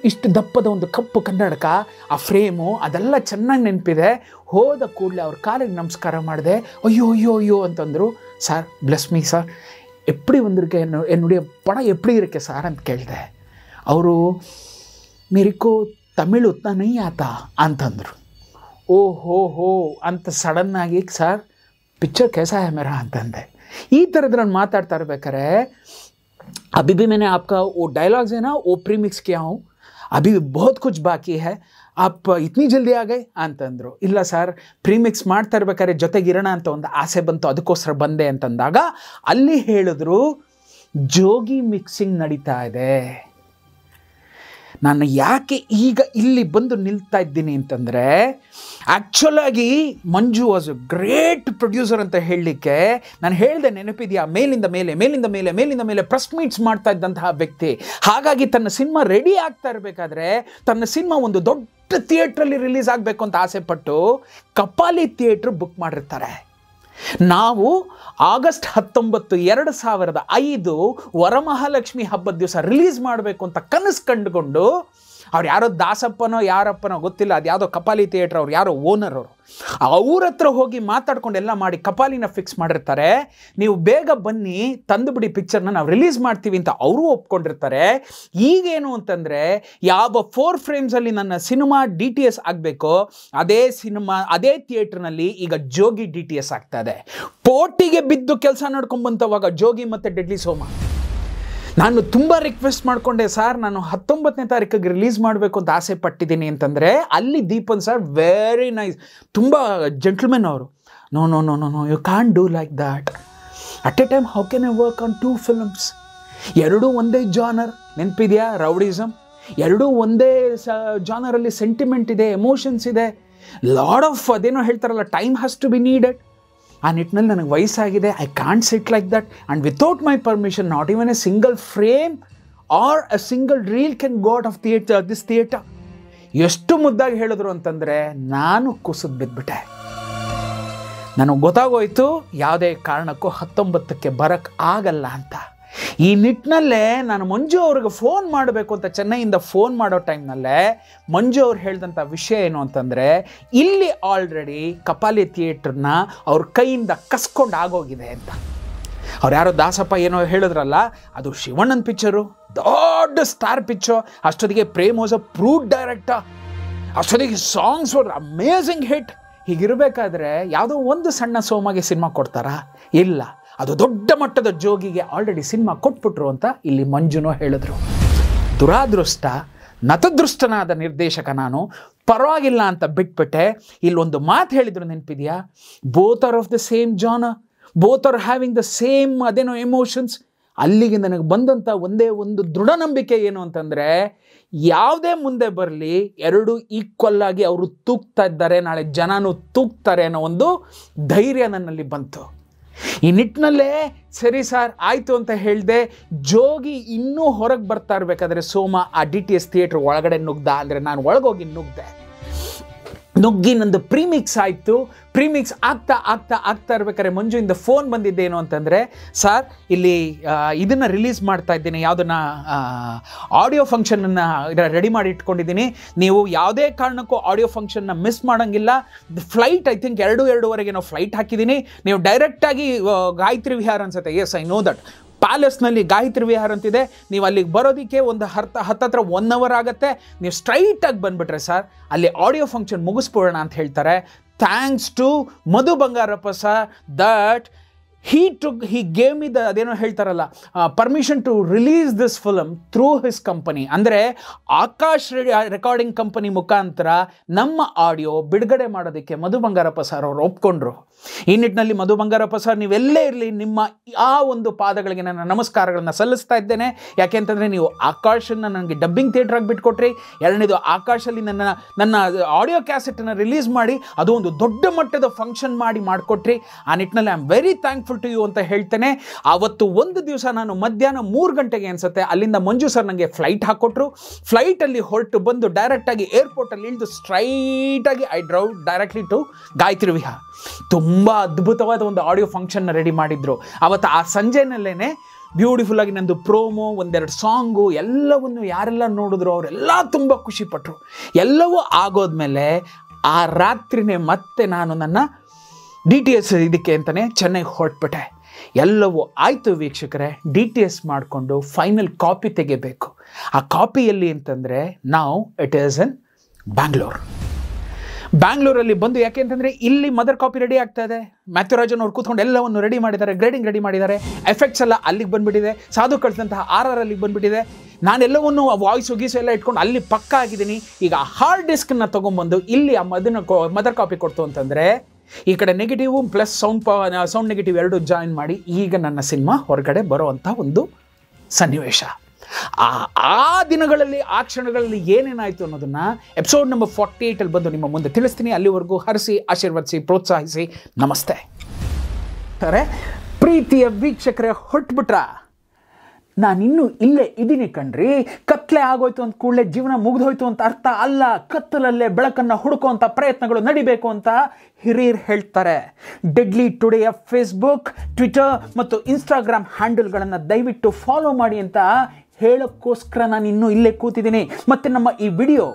ಇಷ್ಟು ದಪ್ಪದ ಒಂದು ಕಪ್ಪು ಕನ್ನಡಕ, ಆ ಫ್ರೇಮು ಅದೆಲ್ಲ ಚೆನ್ನಾಗಿ ನೆನಪಿದೆ. ಹೋದ ಕೂಡಲೇ ಅವ್ರ ಕಾಲಿಗೆ ನಮಸ್ಕಾರ ಮಾಡಿದೆ. ಅಯ್ಯೋ ಅಯ್ಯೋ ಅಯ್ಯೋ ಅಂತಂದರು. ಸಾರ್ ಬ್ಲೆಸ್ ಮೀ ಸಾರ್, ಎಪ್ಪಡಿ வந்திருக்க என்னுடைய படம் எப்படி இருக்கு சார் ಅಂತ ಕೇಳಿದೆ. ಅವರು ಮೇರಿಕೋ ತಮಿಳು ಉತ್ತಾ ನೈ ಆತಾ ಅಂತಂದರು. ಓಹೋ ಹೋ ಅಂತ ಸಡನ್ನಾಗಿ ಸರ್ ಪಿಕ್ಚರ್ कैसा है मेरा ಅಂತಂದೆ. ಈ ಥರದ್ದು ನಾನು ಮಾತಾಡ್ತಾ ಇರ್ಬೇಕಾರೆ अभी भी मैंने आपका वो डायलॉग्स है ना वो प्रीमिक्स किया हूँ, अभी बहुत कुछ बाकी है, आप इतनी जल्दी आ गए ಅಂತಂದರು. ಇಲ್ಲ ಸರ್, ಪ್ರೀಮಿಕ್ಸ್ ಮಾಡ್ತಾ ಇರ್ಬೇಕಾದ್ರೆ ಜೊತೆಗಿರೋಣ ಅಂತ ಒಂದು ಆಸೆ ಬಂತು, ಅದಕ್ಕೋಸ್ಕರ ಬಂದೆ ಅಂತಂದಾಗ ಅಲ್ಲಿ ಹೇಳಿದ್ರು ಜೋಗಿ ಮಿಕ್ಸಿಂಗ್ ನಡೀತಾ ಇದೆ. ನಾನು ಯಾಕೆ ಈಗ ಇಲ್ಲಿ ಬಂದು ನಿಲ್ತಾ ಇದ್ದೀನಿ ಅಂತಂದರೆ, ಆ್ಯಕ್ಚುಲಾಗಿ ಮಂಜು ವಾಸ್ ಅ ಗ್ರೇಟ್ ಪ್ರೊಡ್ಯೂಸರ್ ಅಂತ ಹೇಳಲಿಕ್ಕೆ ನಾನು ಹೇಳಿದೆ, ನೆನಪಿದೆಯಾ? ಮೇಲಿಂದ ಮೇಲೆ ಪ್ರೆಸ್ ಮೀಟ್ಸ್ ಮಾಡ್ತಾ ಇದ್ದಂತಹ ವ್ಯಕ್ತಿ. ಹಾಗಾಗಿ ತನ್ನ ಸಿನಿಮಾ ರೆಡಿ ಆಗ್ತಾ ಇರಬೇಕಾದ್ರೆ ತನ್ನ ಸಿನಿಮಾ ಒಂದು ದೊಡ್ಡ ಥಿಯೇಟ್ರಲ್ಲಿ ರಿಲೀಸ್ ಆಗಬೇಕು ಅಂತ ಆಸೆ ಪಟ್ಟು ಕಪಾಲಿ ಥಿಯೇಟ್ರ್ ಬುಕ್ ಮಾಡಿರ್ತಾರೆ. ನಾವು ಆಗಸ್ಟ್ 19, 2005 ವರಮಹಾಲಕ್ಷ್ಮಿ ಹಬ್ಬದ ದಿವಸ ರಿಲೀಸ್ ಮಾಡಬೇಕು ಅಂತ ಕನಸು ಕಂಡುಕೊಂಡು, ಅವ್ರು ಯಾರೋ ದಾಸಪ್ಪನೋ ಯಾರಪ್ಪನೋ ಗೊತ್ತಿಲ್ಲ, ಅದು ಯಾವುದೋ ಕಪಾಲಿ ಥಿಯೇಟ್ರ್, ಅವ್ರು ಯಾರೋ ಓನರ್ ಅವರು, ಅವ್ರ ಹತ್ರ ಹೋಗಿ ಮಾತಾಡ್ಕೊಂಡು ಎಲ್ಲ ಮಾಡಿ ಕಪಾಲಿನ ಫಿಕ್ಸ್ ಮಾಡಿರ್ತಾರೆ. ನೀವು ಬೇಗ ಬನ್ನಿ, ತಂದುಬಿಡಿ ಪಿಕ್ಚರ್ನ, ನಾವು ರಿಲೀಸ್ ಮಾಡ್ತೀವಿ ಅಂತ ಅವರು ಒಪ್ಕೊಂಡಿರ್ತಾರೆ. ಈಗೇನು ಅಂತಂದರೆ, ಯಾವ 4 ಫ್ರೇಮ್ಸಲ್ಲಿ ನನ್ನ ಸಿನಿಮಾ DTS ಆಗಬೇಕೋ ಅದೇ ಥಿಯೇಟ್ರ್ನಲ್ಲಿ ಈಗ ಜೋಗಿ DTS ಆಗ್ತಾ ಇದೆ. ಪೋಟಿಗೆ ಬಿದ್ದು ಕೆಲಸ ನಡ್ಕೊಂಡ್ಬಂತವಾಗ ಜೋಗಿ ಮತ್ತು ಡೆಡ್ಲಿ ಸೋಮ. ನಾನು ತುಂಬ ರಿಕ್ವೆಸ್ಟ್ ಮಾಡಿಕೊಂಡೆ, ಸರ್ ನಾನು 19ನೇ ತಾರೀಕಿಗೆ ರಿಲೀಸ್ ಮಾಡಬೇಕು ಅಂತ ಆಸೆ ಪಟ್ಟಿದ್ದೀನಿ ಅಂತಂದರೆ, ಅಲ್ಲಿ ದೀಪನ್ ಸರ್ ವೆರಿ ನೈಸ್, ತುಂಬ ಜೆಂಟ್ಲ್ಮೆನ್ ಅವರು. No no no no no you can't do like that. At a time how can I work on 2 films? ಎರಡೂ ಒಂದೇ ಜಾನರ್, ನೆನಪಿದೆಯಾ? ರೌಡಿಸಮ್. ಎರಡೂ ಒಂದೇ ಜಾನರಲ್ಲಿ ಸೆಂಟಿಮೆಂಟ್ ಇದೆ, ಎಮೋಷನ್ಸ್ ಇದೆ, ಲಾಡ್ ಆಫ್ ಅದೇನೋ ಹೇಳ್ತಾರಲ್ಲ, time has to be needed. ಆ ನಿಟ್ಟಿನಲ್ಲಿ ನನಗೆ ವಯಸ್ಸಾಗಿದೆ, I can't sit like that and without my permission not even a single frame or a single reel can go out of this theatre. ಎಷ್ಟು ಮುದ್ದಾಗಿ ಹೇಳಿದ್ರು ಅಂತಂದರೆ ನಾನು ಕುಸಿದು ಬಿದ್ದುಬಿಟ್ಟೆ. ನನಗೆ ಗೊತ್ತಾಗೋಯ್ತು ಯಾವುದೇ ಕಾರಣಕ್ಕೂ 19ಕ್ಕೆ ಬರೋಕ್ಕೆ ಆಗಲ್ಲ ಅಂತ. ಈ ನಿಟ್ಟಿನಲ್ಲೇ ನಾನು ಮಂಜು ಅವ್ರಿಗೆ ಫೋನ್ ಮಾಡಬೇಕು ಅಂತ ಚೆನ್ನೈಯಿಂದ ಫೋನ್ ಮಾಡೋ ಟೈಮ್ನಲ್ಲೇ ಮಂಜು ಅವ್ರು ಹೇಳಿದಂಥ ವಿಷಯ ಏನು ಅಂತಂದರೆ, ಇಲ್ಲಿ ಆಲ್ರೆಡಿ ಕಪಾಲಿ ಥಿಯೇಟ್ರನ್ನ ಅವ್ರ ಕೈಯಿಂದ ಕಸ್ಕೊಂಡು ಆಗೋಗಿದೆ ಅಂತ. ಅವ್ರು ಯಾರೋ ದಾಸಪ್ಪ ಏನೋ ಹೇಳಿದ್ರಲ್ಲ, ಅದು ಶಿವಣ್ಣನ ಪಿಕ್ಚರು, ದೊಡ್ಡ ಸ್ಟಾರ್ ಪಿಕ್ಚರ್. ಅಷ್ಟೊತ್ತಿಗೆ Prem was a proved director, ಅಷ್ಟೊತ್ತಿಗೆ ಸಾಂಗ್ಸ್ ವರ್ ಅಮೇಝಿಂಗ್ ಹಿಟ್. ಹೀಗಿರಬೇಕಾದ್ರೆ ಯಾವುದೋ ಒಂದು ಸಣ್ಣ ಸೋಮಗೆ ಸಿನಿಮಾ ಕೊಡ್ತಾರಾ? ಇಲ್ಲ, ಅದು ದೊಡ್ಡ ಮಟ್ಟದ ಜೋಗಿಗೆ ಆಲ್ರೆಡಿ ಸಿನಿಮಾ ಕೊಟ್ಬಿಟ್ರು ಅಂತ ಇಲ್ಲಿ ಮಂಜುನೂ ಹೇಳಿದ್ರು. ದುರಾದೃಷ್ಟ ನತದೃಷ್ಟನಾದ ನಿರ್ದೇಶಕ ನಾನು, ಪರವಾಗಿಲ್ಲ ಅಂತ ಬಿಟ್ಬಿಟ್ಟೆ. ಇಲ್ಲೊಂದು ಮಾತು ಹೇಳಿದ್ರು ನೆನಪಿದೆಯಾ? Both are of the same genre, both are having the same ಅದೇನೋ ಎಮೋಷನ್ಸ್. ಅಲ್ಲಿಗೆ ನನಗೆ ಬಂದಂಥ ಒಂದೇ ಒಂದು ದೃಢ ನಂಬಿಕೆ ಏನು ಅಂತಂದರೆ, ಯಾವುದೇ ಮುಂದೆ ಬರಲಿ ಎರಡೂ ಈಕ್ವಲ್ ಆಗಿ ಅವರು ತೂಗ್ತಾ ಇದ್ದಾರೆ, ನಾಳೆ ಜನನೂ ತೂಗ್ತಾರೆ ಅನ್ನೋ ಒಂದು ಧೈರ್ಯ ನನ್ನಲ್ಲಿ ಬಂತು. ಈ ನಿಟ್ಟಿನಲ್ಲೇ ಸರಿ ಸರ್ ಆಯಿತು ಅಂತ ಹೇಳಿದೆ. ಜೋಗಿ ಇನ್ನೂ ಹೊರಗೆ ಬರ್ತಾ ಇರಬೇಕಾದ್ರೆ ಸೋಮ ಆ DTS ಥಿಯೇಟ್ರ್ ಒಳಗಡೆ ನುಗ್ದ. ಅಂದರೆ ನಾನು ಒಳಗೋಗಿ ನುಗ್ಗಿ ನಂದು ಪ್ರೀಮಿಕ್ಸ್ ಆಯಿತು. ಪ್ರೀಮಿಕ್ಸ್ ಆಗ್ತಾ ಇರ್ಬೇಕಾದ್ರೆ ಮಂಜುವಿಂದ ಫೋನ್ ಬಂದಿದ್ದೇನು ಅಂತಂದರೆ, ಸರ್ ಇಲ್ಲಿ ಇದನ್ನು ರಿಲೀಸ್ ಮಾಡ್ತಾ ಇದ್ದೀನಿ, ಯಾವುದನ್ನು ಆಡಿಯೋ ಫಂಕ್ಷನನ್ನು ರೆಡಿ ಮಾಡಿ ಇಟ್ಕೊಂಡಿದ್ದೀನಿ, ನೀವು ಯಾವುದೇ ಕಾರಣಕ್ಕೂ ಆಡಿಯೋ ಫಂಕ್ಷನ್ನ ಮಿಸ್ ಮಾಡೋಂಗಿಲ್ಲ. ಫ್ಲೈಟ್ ಐ ಥಿಂಕ್ 2:30 ನಾವು ಫ್ಲೈಟ್ ಹಾಕಿದ್ದೀನಿ, ನೀವು ಡೈರೆಕ್ಟಾಗಿ ಗಾಯತ್ರಿ ವಿಹಾರ ಅನ್ಸುತ್ತೆ, ಎಸ್ ಐ ನೋ ದಟ್, ಪ್ಯಾಲೇಸ್ನಲ್ಲಿ ಗಾಯತ್ರಿ ವಿಹಾರ ಅಂತಿದೆ, ನೀವು ಅಲ್ಲಿಗೆ ಬರೋದಕ್ಕೆ ಒಂದು ಹತ್ತತ್ರ 1 hour ಆಗುತ್ತೆ, ನೀವು ಸ್ಟ್ರೈಟಾಗಿ ಬಂದುಬಿಟ್ರೆ ಸರ್ ಅಲ್ಲಿ ಆಡಿಯೋ ಫಂಕ್ಷನ್ ಮುಗಿಸ್ಬೋಣ ಅಂತ ಹೇಳ್ತಾರೆ. Thanks to Madhu Bangarappa sir that he gave me the ಅದೇನೋ ಹೇಳ್ತಾರಲ್ಲ permission to release this film through his company. ಅಂದರೆ ಆಕಾಶ್ ರೆಕಾರ್ಡಿಂಗ್ ಕಂಪನಿ ಮುಖಾಂತರ ನಮ್ಮ ಆಡಿಯೋ ಬಿಡುಗಡೆ ಮಾಡೋದಕ್ಕೆ ಮಧು ಬಂಗಾರಪ್ಪ ಸರ್ ಅವರು ಒಪ್ಕೊಂಡ್ರು. ಈ ನಿಟ್ಟಿನಲ್ಲಿ ಮಧು ಬಂಗಾರಪ್ಪ ಸರ್ ನೀವೆಲ್ಲೇ ಇರಲಿ, ನಿಮ್ಮ ಆ ಒಂದು ಪಾದಗಳಿಗೆ ನನ್ನ ನಮಸ್ಕಾರಗಳನ್ನು ಸಲ್ಲಿಸ್ತಾ ಇದ್ದೇನೆ. ಯಾಕೆಂತಂದರೆ ನೀವು ಆಕಾಶನ್ನು ನನಗೆ ಡಬ್ಬಿಂಗ್ ಥಿಯೇಟ್ರಾಗಿ ಬಿಟ್ಕೊಟ್ರಿ. ಎರಡನೇದು ಆಕಾಶಲ್ಲಿ ನನ್ನ ಆಡಿಯೋ ಕ್ಯಾಸೆಟನ್ನು ರಿಲೀಸ್ ಮಾಡಿ ಅದು ಒಂದು ದೊಡ್ಡ ಮಟ್ಟದ ಫಂಕ್ಷನ್ ಮಾಡಿಕೊಟ್ರಿ. ಆ ನಿಟ್ಟಿನಲ್ಲಿ I am very thankful to you ಅಂತ ಹೇಳ್ತೇನೆ. ಆವತ್ತು ಒಂದು ದಿವಸ ನಾನು ಮಧ್ಯಾಹ್ನ 3 ಗಂಟೆಗೆ ಅನ್ಸುತ್ತೆ ಅಲ್ಲಿಂದ ಮಂಜು ಸರ್ ನನಗೆ ಫ್ಲೈಟ್ ಹಾಕ್ಕೊಟ್ರು. ಫ್ಲೈಟಲ್ಲಿ ಹೊರಟು ಬಂದು ಡೈರೆಕ್ಟಾಗಿ ಏರ್ಪೋರ್ಟಲ್ಲಿ ಇಳಿದು ಸ್ಟ್ರೈಟಾಗಿ I drive directly to Gayatri Vihar. ತುಂಬ ಅದ್ಭುತವಾದ ಒಂದು ಆಡಿಯೋ ಫಂಕ್ಷನ್ನ ರೆಡಿ ಮಾಡಿದ್ರು. ಅವತ್ತು ಆ ಸಂಜೆನಲ್ಲೇ ಬ್ಯೂಟಿಫುಲ್ಲಾಗಿ ನಂದು ಪ್ರೋಮೋ, 1-2 ಸಾಂಗು ಎಲ್ಲವನ್ನು ಯಾರೆಲ್ಲ ನೋಡಿದ್ರು ಅವರೆಲ್ಲ ತುಂಬ ಖುಷಿಪಟ್ಟರು. ಎಲ್ಲವೂ ಆಗೋದ್ಮೇಲೆ ಆ ರಾತ್ರಿನೇ ಮತ್ತೆ ನಾನು ನನ್ನ DTS ಇದಕ್ಕೆ ಅಂತಲೇ ಚೆನ್ನೈಗೆ ಹೊರಟ್ಬಿಟ್ಟೆ. ಎಲ್ಲವೂ ಆಯಿತು ವೀಕ್ಷಕರೇ. DTS ಮಾಡಿಕೊಂಡು ಫೈನಲ್ ಕಾಪಿ ತೆಗಿಬೇಕು. ಆ ಕಾಪಿಯಲ್ಲಿ ಅಂತಂದರೆ ನಾವು ಇಟ್ ಈಸ್ ಇನ್ ಬ್ಯಾಂಗ್ಳೂರಲ್ಲಿ ಬಂದು, ಯಾಕೆ ಅಂತಂದರೆ ಇಲ್ಲಿ ಮದರ್ ಕಾಪಿ ರೆಡಿ ಆಗ್ತಾ ಇದೆ, ಮ್ಯಾಥ್ಯೂ ರಾಜನ್ ಅವ್ರು ಕೂತ್ಕೊಂಡು ಎಲ್ಲವನ್ನು ರೆಡಿ ಮಾಡಿದ್ದಾರೆ, ಗ್ರೇಡಿಂಗ್ ರೆಡಿ ಮಾಡಿದ್ದಾರೆ, ಎಫೆಕ್ಟ್ಸ್ ಎಲ್ಲ ಅಲ್ಲಿಗೆ ಬಂದುಬಿಟ್ಟಿದೆ, ಸಾಧು ಕಳಿಸಿದಂತಹ RR ಅಲ್ಲಿಗೆ ಬಂದುಬಿಟ್ಟಿದೆ. ನಾನೆಲ್ಲವನ್ನು ವಾಯ್ಸು ಗೀಸು ಎಲ್ಲ ಇಟ್ಕೊಂಡು ಅಲ್ಲಿ ಪಕ್ಕ ಆಗಿದ್ದೀನಿ. ಈಗ ಹಾರ್ಡ್ ಡಿಸ್ಕನ್ನು ತೊಗೊಂಬಂದು ಇಲ್ಲಿ ಆ ಮದರ್ ಕಾಪಿ ಕೊಡ್ತು ಅಂತಂದರೆ ಈ ಕಡೆ ನೆಗೆಟಿವ್ ಪ್ಲಸ್ ಸೌಂಡ್ ನೆಗೆಟಿವ್ ಎರಡೂ ಜಾಯಿನ್ ಮಾಡಿ ಈಗ ನನ್ನ ಸಿನಿಮಾ ಹೊರಗಡೆ ಬರೋವಂಥ ಒಂದು ಸನ್ನಿವೇಶ. ಆ ದಿನಗಳಲ್ಲಿ ಆ ಕ್ಷಣಗಳಲ್ಲಿ ಏನೇನಾಯಿತು ಅನ್ನೋದನ್ನು ಎಪಿಸೋಡ್ ನಂಬರ್ 48 ಬಂದು ನಿಮ್ಮ ಮುಂದೆ ತಿಳಿಸ್ತೀನಿ. ಅಲ್ಲಿವರೆಗೂ ಹರಿಸಿ, ಆಶೀರ್ವದಿಸಿ, ಪ್ರೋತ್ಸಾಹಿಸಿ. ನಮಸ್ತೆ. ಪ್ರೀತಿಯ ವೀಕ್ಷಕರೇ, ಹೊರಟ್ಬಿಟ್ರ? ನಾನಿನ್ನೂ ಇಲ್ಲೇ ಇದ್ದೀನಿ ಕಣ್ರಿ. ಕತ್ಲೆ ಆಗೋಯ್ತು ಅಂತ ಕೂಡಲೇ ಜೀವನ ಮುಗಿದೋಯ್ತು ಅಂತ ಅರ್ಥ ಅಲ್ಲ. ಕತ್ತಲಲ್ಲೇ ಬೆಳಕನ್ನು ಹುಡುಕುವಂಥ ಪ್ರಯತ್ನಗಳು ನಡಿಬೇಕು ಅಂತ ಹಿರಿಯರು ಹೇಳ್ತಾರೆ. ಡೆಡ್ಲಿ ಟುಡೆಯ ಫೇಸ್ಬುಕ್, ಟ್ವಿಟರ್ ಮತ್ತು ಇನ್ಸ್ಟಾಗ್ರಾಮ್ ಹ್ಯಾಂಡಲ್ಗಳನ್ನು ದಯವಿಟ್ಟು ಫಾಲೋ ಮಾಡಿ ಅಂತ ಹೇಳೋಕ್ಕೋಸ್ಕರ ನಾನು ಇನ್ನೂ ಇಲ್ಲೇ ಕೂತಿದ್ದೀನಿ. ಮತ್ತು ನಮ್ಮ ಈ ವಿಡಿಯೋ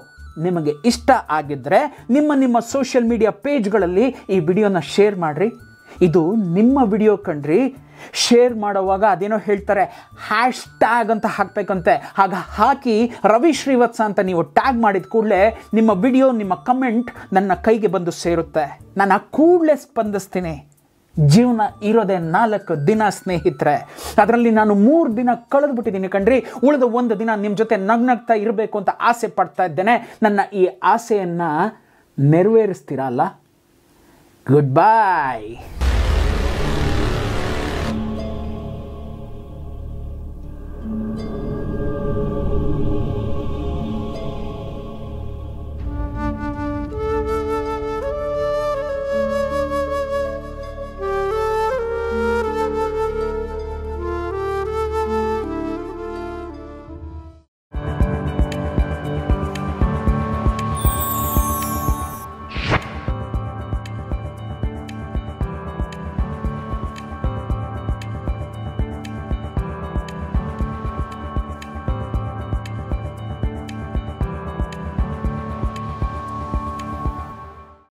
ನಿಮಗೆ ಇಷ್ಟ ಆಗಿದ್ದರೆ ನಿಮ್ಮ ಸೋಷಿಯಲ್ ಮೀಡಿಯಾ ಪೇಜ್ಗಳಲ್ಲಿ ಈ ವಿಡಿಯೋನ ಶೇರ್ ಮಾಡಿರಿ. ಇದು ನಿಮ್ಮ ವಿಡಿಯೋ ಕಣ್ರಿ. ಶೇರ್ ಮಾಡುವಾಗ ಅದೇನೋ ಹೇಳ್ತಾರೆ #ಟ್ಯಾಗ್ ಅಂತ ಹಾಕಬೇಕಂತೆ. ಆಗ ಹಾಕಿ ರವಿ ಶ್ರೀವತ್ಸ ಅಂತ ನೀವು ಟ್ಯಾಗ್ ಮಾಡಿದ ಕೂಡಲೇ ನಿಮ್ಮ ವಿಡಿಯೋ, ನಿಮ್ಮ ಕಮೆಂಟ್ ನನ್ನ ಕೈಗೆ ಬಂದು ಸೇರುತ್ತೆ. ನಾನು ಆ ಕೂಡಲೇ ಸ್ಪಂದಿಸ್ತೀನಿ. ಜೀವನ ಇರೋದೇ 4 ದಿನ ಸ್ನೇಹಿತರೆ. ಅದರಲ್ಲಿ ನಾನು 3 ದಿನ ಕಳೆದುಬಿಟ್ಟಿದ್ದೀನಿ ಕಣ್ರಿ. ಉಳಿದ 1 ದಿನ ನಿಮ್ಮ ಜೊತೆ ನಗ್ನಗ್ತಾ ಇರಬೇಕು ಅಂತ ಆಸೆ ಪಡ್ತಾ ಇದ್ದೇನೆ. ನನ್ನ ಈ ಆಸೆಯನ್ನು ನೆರವೇರಿಸ್ತೀರಲ್ಲ? ಗುಡ್ ಬಾಯ್.